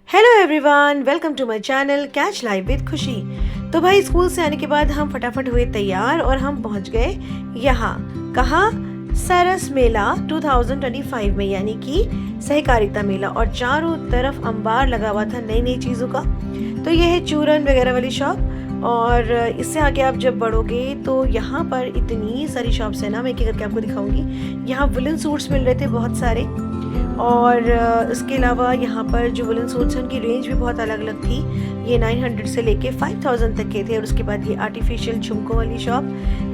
Hello everyone, welcome to my channel catch live with Khushi. तो भाई school से आने के बाद हम फटाफट हुए तैयार और हम पहुंच गए यहाँ कहाँ सरस मेला 2025 में, यानी कि सहकारिता मेला। और चारों तरफ अंबार लगा हुआ था नई नई चीज़ों का। तो ये है चूरन वगैरह वाली शॉप। और इससे आगे आप जब बढ़ोगे तो यहाँ पर इतनी सारी शॉप्स है ना, मैं एक एक करके आपको दिखाऊंगी। यहाँ वुलन सूट्स मिल रहे थे बहुत सारे। और इसके अलावा यहाँ पर जो वुलन सूट्स हैं उनकी रेंज भी बहुत अलग अलग थी। ये 900 से लेके 5000 तक के थे। और उसके बाद ये आर्टिफिशियल झुमकों वाली शॉप,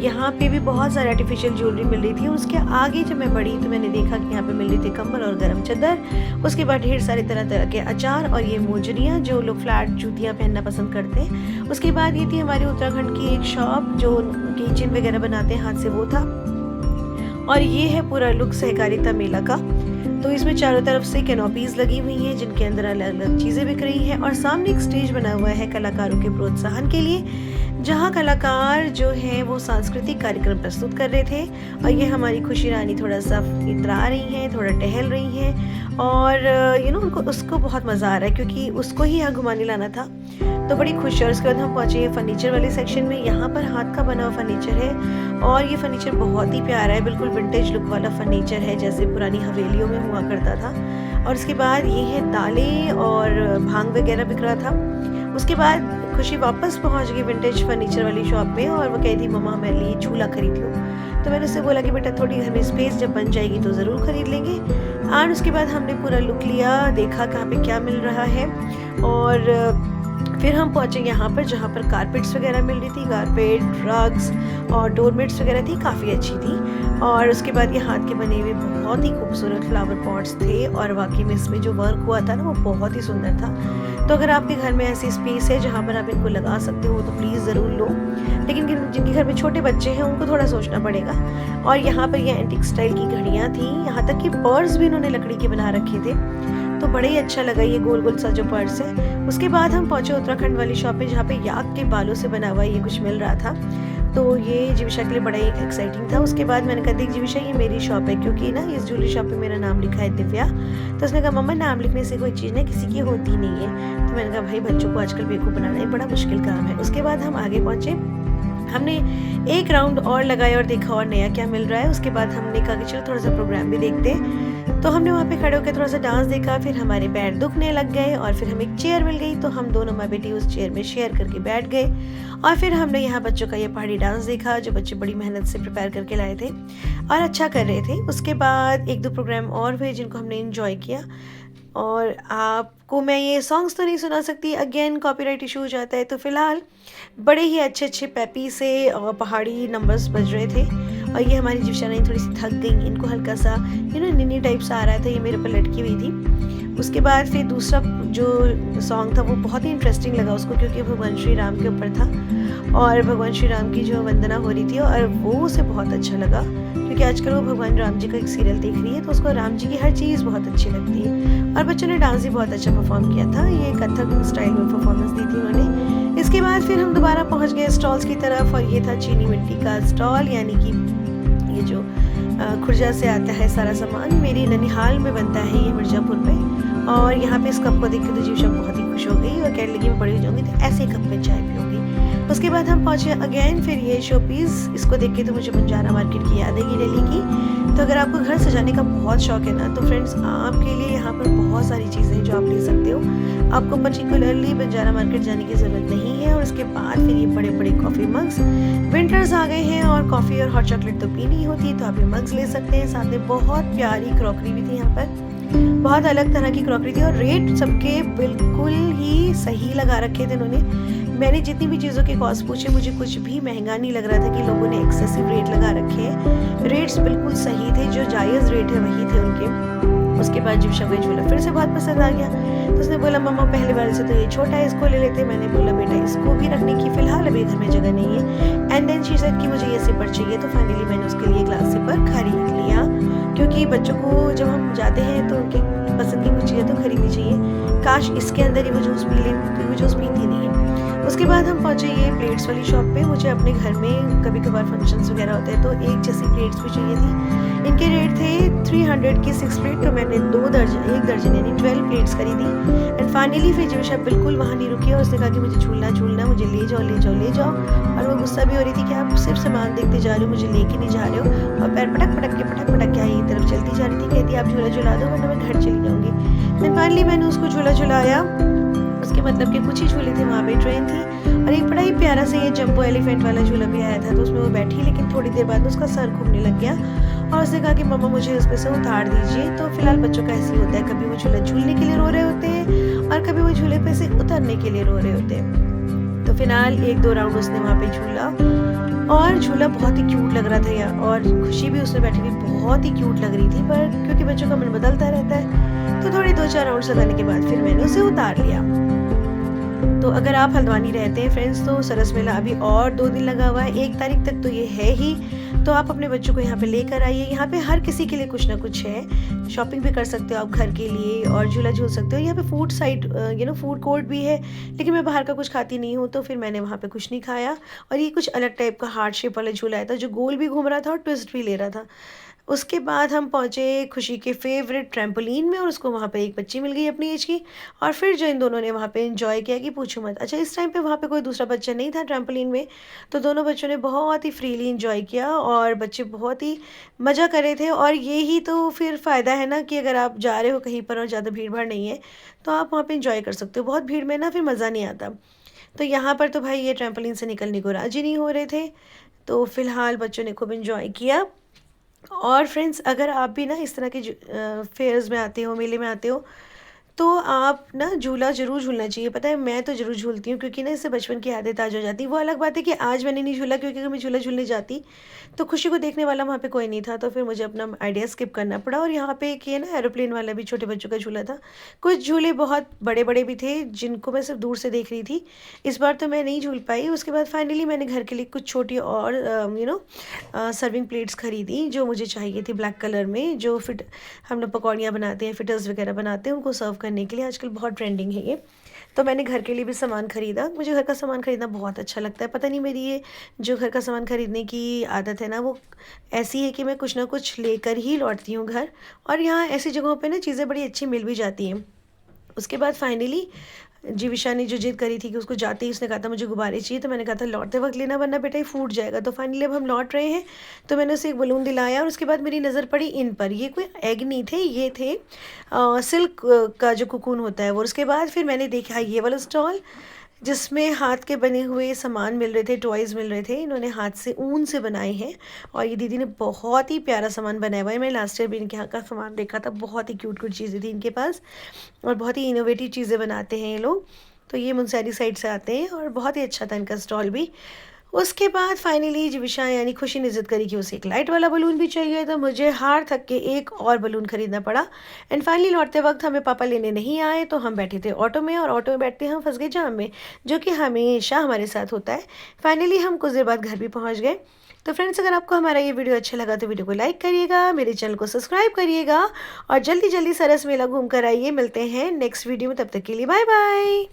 यहाँ पे भी बहुत सारे आर्टिफिशियल ज्वेलरी मिल रही थी। और उसके आगे जब मैं बढ़ी तो मैंने देखा कि यहाँ पे मिल रही थी कंबल और गर्म चादर। उसके बाद ढेर सारे तरह तरह के अचार और ये मोजरियाँ जो लोग फ्लैट जूतियाँ पहनना पसंद करते हैं। उसके बाद ये थी हमारी उत्तराखंड की एक शॉप जो किचन वगैरह बनाते हैं हाथ से, वो था। और ये है पूरा लुक सहकारिता मेला का। तो इसमें चारों तरफ से कैनोपीज लगी हुई हैं जिनके अंदर अलग अलग चीज़ें बिक रही हैं। और सामने एक स्टेज बना हुआ है कलाकारों के प्रोत्साहन के लिए, जहां कलाकार जो है वो सांस्कृतिक कार्यक्रम प्रस्तुत कर रहे थे। और ये हमारी खुशी रानी थोड़ा सा इतरा रही हैं, थोड़ा टहल रही हैं। और उनको उसको बहुत मज़ा आ रहा है क्योंकि उसको ही यहाँ घुमाने लाना था। तो बड़ी खुश है। और उसके बाद हम पहुँचे फर्नीचर वाले सेक्शन में। यहाँ पर हाथ का बना हुआ फर्नीचर है और ये फर्नीचर बहुत ही प्यारा है, बिल्कुल विंटेज लुक वाला फर्नीचर है जैसे पुरानी हवेलियों में हुआ करता था। और उसके बाद ये है दालें और भांग वगैरह बिक रहा था। उसके बाद खुशी वापस पहुंच गई विंटेज फर्नीचर वाली शॉप पे और वो कही थी मम्मा मेरे लिए झूला खरीद लो। तो मैंने उससे बोला कि बेटा थोड़ी घर में स्पेस जब बन जाएगी तो ज़रूर खरीद लेंगे। और उसके बाद हमने पूरा लुक लिया, देखा कहाँ पे क्या मिल रहा है। और फिर हम पहुँचे यहाँ पर जहाँ पर कारपेट्स वगैरह मिल रही थी, कारपेट, रग्स और डोरमेट्स वगैरह थी, काफ़ी अच्छी थी। और उसके बाद ये हाथ के बने हुए बहुत ही खूबसूरत फ्लावर पॉट्स थे और वाकई में इसमें जो वर्क हुआ था ना वो बहुत ही सुंदर था। तो अगर आपके घर में ऐसी स्पेस है जहाँ पर आप इनको लगा सकते हो तो प्लीज़ ज़रूर लो। लेकिन जिनके घर में छोटे बच्चे हैं उनको थोड़ा सोचना पड़ेगा। और यहाँ पर ये एंटीक स्टाइल की घड़ियाँ थी, यहाँ तक कि पर्स भी इन्होंने लकड़ी के बना रखे थे। तो बड़ा ही अच्छा लगा ये गोल गोल सा जो पर्स है। उसके बाद हम पहुंचे उत्तराखंड वाली शॉप पे जहाँ पे याक के बालों से बना हुआ ये कुछ मिल रहा था। तो ये जीविशा के लिए बड़ा ही एक्साइटिंग था। उसके बाद मैंने कहा देख जीविशा ये मेरी शॉप है, क्योंकि ना इस ज्वेलरी शॉप पे मेरा नाम लिखा है दिव्या। तो उसने कहा मम्मा नाम लिखने से कोई चीज़ ना किसी की होती नहीं है। तो मैंने कहा भाई बच्चों को आजकल बेवकूफ़ बनाना ही बड़ा मुश्किल काम है। उसके बाद हम आगे पहुँचे, हमने एक राउंड और लगाया और देखा और नया क्या मिल रहा है। उसके बाद हमने कहा कि चलो थोड़ा सा प्रोग्राम भी देखते। तो हमने वहाँ पे खड़े होकर थोड़ा सा डांस देखा, फिर हमारे पैर दुखने लग गए और फिर हमें एक चेयर मिल गई। तो हम दोनों माँ बेटी उस चेयर में शेयर करके बैठ गए। और फिर हमने यहाँ बच्चों का ये पहाड़ी डांस देखा जो बच्चे बड़ी मेहनत से प्रिपेयर करके लाए थे और अच्छा कर रहे थे। उसके बाद एक दो प्रोग्राम और हुए जिनको हमने इंजॉय किया। और आपको मैं ये सॉन्ग्स तो नहीं सुना सकती, अगेन कॉपीराइट इशू हो जाता है। तो फिलहाल बड़े ही अच्छे अच्छे पेपी से पहाड़ी नंबर्स बज रहे थे। और ये हमारी जीविशा रानी थोड़ी सी थक गई, इनको हल्का सा निन्नी टाइप सा आ रहा था, ये मेरे पर लटकी हुई थी। उसके बाद फिर दूसरा जो सॉन्ग था वो बहुत ही इंटरेस्टिंग लगा उसको, क्योंकि भगवान श्री राम के ऊपर था और भगवान श्री राम की जो वंदना हो रही थी। और वो उसे बहुत अच्छा लगा क्योंकि आजकल वो भगवान राम जी का एक सीरियल देख रही है तो उसको राम जी की हर चीज़ बहुत अच्छी लगती है। और बच्चों ने डांस भी बहुत अच्छा परफॉर्म किया था, ये कथक स्टाइल में परफॉर्मेंस दी थी उन्होंने। इसके बाद फिर हम दोबारा पहुंच गए स्टॉल्स की तरफ और ये था चीनी मिट्टी का स्टॉल, यानी कि ये जो खुर्जा से आता है सारा सामान, मेरी ननिहाल में बनता है ये मिर्ज़ापुर में। और यहाँ पे इस कप को देख के तो जीविशा बहुत ही खुश हो गई और कहने लगी मैं बड़ी हो जाऊँगी तो ऐसे ही कप में चाय पीऊँगी। उसके बाद हम पहुँचे अगेन फिर ये शो पीस, इसको देख के तो मुझे बंजारा मार्केट की याद आएगी दिल्ली की। तो अगर आपको घर सजाने का बहुत शौक है ना तो फ्रेंड्स आपके लिए यहाँ पर बहुत सारी चीज़ें हैं जो आप ले सकते हो। आपको पर्टिकुलरली बंजारा मार्केट जाने की ज़रूरत नहीं है। और उसके बाद फिर ये बड़े बड़े कॉफ़ी मग्स, विंटर्स आ गए हैं और कॉफ़ी और हॉट चॉकलेट तो पीनी होती है तो आप ये मग्स ले सकते हैं। साथ में बहुत प्यारी क्रॉकरी भी थी यहाँ पर, बहुत अलग तरह की क्रॉकरी थी और रेट सबके बिल्कुल ही सही लगा रखे थे उन्होंने। मैंने जितनी भी चीज़ों के कॉस्ट पूछे मुझे कुछ भी महंगा नहीं लग रहा था कि लोगों ने एक्सेसिव रेट लगा रखे हैं। रेट्स बिल्कुल सही थे, जो जायज़ रेट है वही थे उनके। उसके बाद जीविशा को झूला फिर से बहुत पसंद आ गया तो उसने बोला मम्मा पहले बार से तो ये छोटा है इसको ले लेते। मैंने बोला बेटा इसको भी रखने की फ़िलहाल अभी घर में जगह नहीं है। एंड देन शी सेड कि मुझे ये सिपर चाहिए। तो फाइनली मैंने उसके लिए ग्लास सिपर खरीद लिया, क्योंकि बच्चों को जब हम जाते हैं तो उनके पसंद की कुछ चीज़ें तो खरीदनी चाहिए। काश इसके अंदर ही वो जूस पी लें, क्योंकि वो जूस पीती नहीं है। उसके बाद हम पहुँचे ये प्लेट्स वाली शॉप पे। मुझे अपने घर में कभी कभार फंक्शंस वगैरह होते हैं तो एक जैसी प्लेट्स भी चाहिए थी। इनके रेट थे 300 की 6 प्लेट। तो मैंने 1 दर्जन यानी 12 प्लेट्स खरीदी। एंड फाइनली फिर जीविशा बिल्कुल वहाँ नहीं रुकी और उसने कहा कि मुझे झूलना झूलना, मुझे ले जाओ ले जाओ ले जाओ। और वो गुस्सा भी हो रही थी कि आप सिर्फ सामान देखते जा रहे हो, मुझे लेके नहीं जा रहे हो। और पैर पटक पटक के यही तरफ चलती जा रही थी। कहती आप झूला झुला दो वरना मैं घर चली जाऊँगी। देन फाइनली मैंने उसको झूला झुलाया। उसके मतलब कि कुछ ही झूले थे, वहाँ पे ट्रेन थी और एक बड़ा ही प्यारा सा ये जंबो एलिफेंट वाला झूला भी आया था। तो उसमें वो बैठी, लेकिन थोड़ी देर बाद उसका सर घूमने लग गया और उसने कहा कि मम्मा मुझे उसमें से उतार दीजिए। तो फिलहाल बच्चों का ऐसे ही होता है, कभी वो झूला झूलने के लिए रो रहे होते हैं और कभी वो झूले पे से उतरने के लिए रो रहे होते हैं। तो फिलहाल 1-2 राउंड उसने वहाँ पे झूला और झूला बहुत ही क्यूट लग रहा था यार। और खुशी भी उसमें बैठी हुई बहुत ही क्यूट लग रही थी, पर क्योंकि बच्चों का मन बदलता रहता है तो थोड़ी 2-4 राउंड लगाने के बाद फिर मैंने उसे उतार लिया। तो अगर आप हल्द्वानी रहते हैं फ्रेंड्स, तो सरस मेला अभी और 2 दिन लगा हुआ है, 1 तारीख तक तो ये है ही। तो आप अपने बच्चों को यहाँ पे लेकर आइए। यहाँ पे हर किसी के लिए कुछ ना कुछ है। शॉपिंग भी कर सकते हो आप घर के लिए और झूला झूल सकते हो। यहाँ पे फूड साइड फूड कोर्ट भी है, लेकिन मैं बाहर का कुछ खाती नहीं हूँ तो फिर मैंने वहाँ पे कुछ नहीं खाया। और ये कुछ अलग टाइप का हार्ट शेप वाला झूला आया था जो गोल भी घूम रहा था और ट्विस्ट भी ले रहा था। उसके बाद हम पहुँचे खुशी के फेवरेट ट्रैम्पोलिन में और उसको वहाँ पे एक बच्ची मिल गई अपनी एज की। और फिर जो इन दोनों ने वहाँ पे एंजॉय किया कि पूछो मत। अच्छा, इस टाइम पे वहाँ पे कोई दूसरा बच्चा नहीं था ट्रैम्पोलिन में, तो दोनों बच्चों ने बहुत ही फ्रीली एंजॉय किया और बच्चे बहुत ही मज़ा कर रहे थे। और ये ही तो फिर फ़ायदा है ना कि अगर आप जा रहे हो कहीं पर और ज़्यादा भीड़ भाड़ नहीं है तो आप वहाँ पर इंजॉय कर सकते हो। बहुत भीड़ में ना फिर मज़ा नहीं आता। तो यहाँ पर तो भाई ये ट्रैम्पोलिन से निकलने को राजी नहीं हो रहे थे। तो फिलहाल बच्चों ने खूब इंजॉय किया। और फ्रेंड्स, अगर आप भी ना इस तरह के फेयर्स में आते हो, मेले में आते हो, तो आप ना झूला ज़रूर झूलना चाहिए। पता है, मैं तो ज़रूर झूलती हूँ क्योंकि ना इससे बचपन की यादें ताज़ा हो जाती हैं। वो अलग बात है कि आज मैंने नहीं झूला क्योंकि अगर मैं झूला झूलने जाती तो खुशी को देखने वाला वहाँ पे कोई नहीं था, तो फिर मुझे अपना आइडिया स्किप करना पड़ा। और यहाँ पे एक ये ना एरोप्लेन वाला भी छोटे बच्चों का झूला था। कुछ झूले बहुत बड़े बड़े भी थे जिनको मैं सिर्फ दूर से देख रही थी। इस बार तो मैं नहीं झूल पाई। उसके बाद फाइनली मैंने घर के लिए कुछ छोटी और सर्विंग प्लेट्स खरीदी जो मुझे चाहिए थी ब्लैक कलर में, जो फिट हम लोग पकौड़ियाँ बनाते हैं, फिटर्स वगैरह बनाते हैं, उनको सर्व करने के लिए आजकल बहुत ट्रेंडिंग है ये। तो मैंने घर के लिए भी सामान ख़रीदा। मुझे घर का सामान ख़रीदना बहुत अच्छा लगता है। पता नहीं मेरी ये जो घर का सामान ख़रीदने की आदत है ना, वो ऐसी है कि मैं कुछ ना कुछ लेकर ही लौटती हूँ घर। और यहाँ ऐसी जगहों पे ना चीज़ें बड़ी अच्छी मिल भी जाती हैं। उसके बाद फाइनली जीविशा ने जो जिद करी थी कि उसको जाते ही उसने कहा था मुझे गुब्बारे चाहिए, तो मैंने कहा था लौटते वक्त लेना वरना बेटा ये फूट जाएगा। तो फाइनली अब हम लौट रहे हैं तो मैंने उसे एक बलून दिलाया और उसके बाद मेरी नज़र पड़ी इन पर। ये कोई एग नहीं थे, ये थे सिल्क का जो कुकून होता है वो। उसके बाद फिर मैंने देखा ये वाला स्टॉल जिसमें हाथ के बने हुए सामान मिल रहे थे, टॉयज़ मिल रहे थे। इन्होंने हाथ से ऊन से बनाए हैं और ये दीदी ने बहुत ही प्यारा सामान बनाया हुआ है। मैं लास्ट ईयर भी इनके यहाँ का सामान देखा था, बहुत ही क्यूट क्यूट चीज़ें थी इनके पास और बहुत ही इनोवेटिव चीज़ें बनाते हैं ये लोग। तो ये मुनस्यारी साइड से आते हैं और बहुत ही अच्छा था इनका स्टॉल भी। उसके बाद फाइनली जीविशा यानी खुशी ने जिद करी कि उसे एक लाइट वाला बलून भी चाहिए, तो मुझे हार थक के एक और बलून खरीदना पड़ा। एंड फाइनली लौटते वक्त हमें पापा लेने नहीं आए, तो हम बैठे थे ऑटो में और ऑटो में बैठते हम फंस गए जाम में, जो कि हमेशा हमारे साथ होता है। फाइनली हम कुछ देर बाद घर भी पहुँच गए। तो फ्रेंड्स, अगर आपको हमारा ये वीडियो अच्छा लगा तो वीडियो को लाइक करिएगा, मेरे चैनल को सब्सक्राइब करिएगा और जल्दी जल्दी सरस मेला घूम कर आइए। मिलते हैं नेक्स्ट वीडियो में, तब तक के लिए बाय बाय।